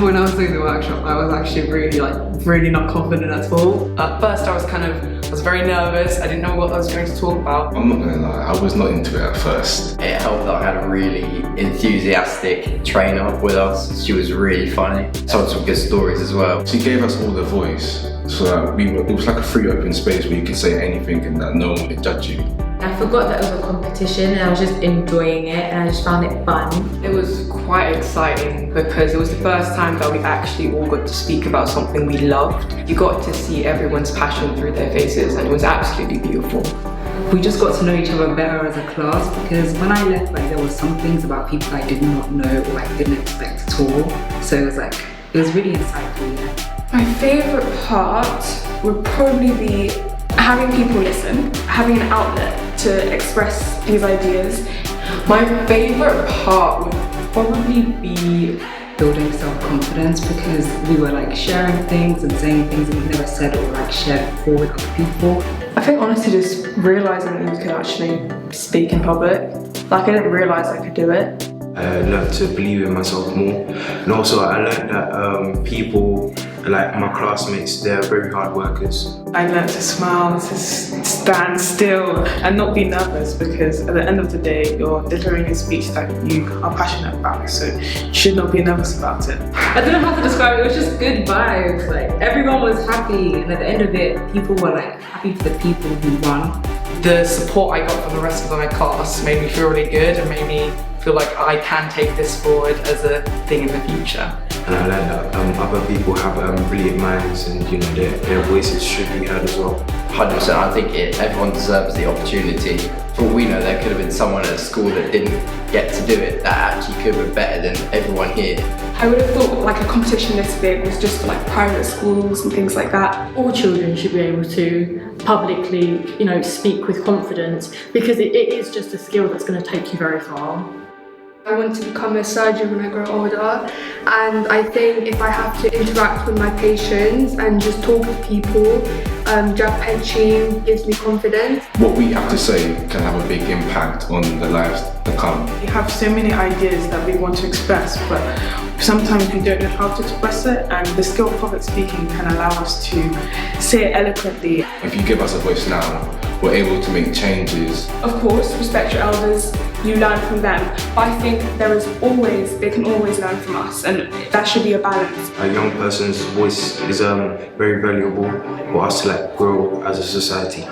When I was doing the workshop, I was actually really not confident at all. At first I was very nervous. I didn't know what I was going to talk about. I'm not gonna lie, I was not into it at first. It helped that I had a really enthusiastic trainer with us. She was really funny. Told some good stories as well. She gave us all the voice, so that it was like a free open space where you could say anything and that no one would judge you. I forgot that it was a competition and I was just enjoying it and I just found it fun. It was quite exciting because it was the first time that we actually all got to speak about something we loved. You got to see everyone's passion through their faces and it was absolutely beautiful. We just got to know each other better as a class because when I left, there were some things about people I did not know or didn't expect at all. So it was really insightful. Yeah. My favourite part would probably be having people listen, having an outlet to express these ideas. My favourite part would probably be building self-confidence because we were sharing things and saying things that we never said or shared before with other people. I think honestly just realising that you can actually speak in public. I didn't realise I could do it. I learned to believe in myself more, and also I learned that people like my classmates, they're very hard workers. I learned to smile, to stand still and not be nervous because at the end of the day you're delivering a speech that you are passionate about, so you should not be nervous about it. I don't know how to describe it, it was just good vibes. Everyone was happy and at the end of it people were happy for the people who won. The support I got from the rest of my class made me feel really good and made me feel like I can take this forward as a thing in the future. And I learned that other people have brilliant minds and their voices should be heard as well. 100%, I think everyone deserves the opportunity. For all we know, there could have been someone at school that didn't get to do it that actually could have been better than everyone here. I would have thought a competition this big was just for private schools and things like that. All children should be able to publicly, speak with confidence because it is just a skill that's going to take you very far. I want to become a surgeon when I grow older, and I think if I have to interact with my patients and just talk to people, Jack Petchey gives me confidence. What we have to say can have a big impact on the lives to come. We have so many ideas that we want to express, but sometimes we don't know how to express it, and the skill of public speaking can allow us to say it eloquently. If you give us a voice now, we're able to make changes. Of course, respect your elders, you learn from them, but I think they can always learn from us, and that should be a balance. A young person's voice is very valuable for us to grow as a society.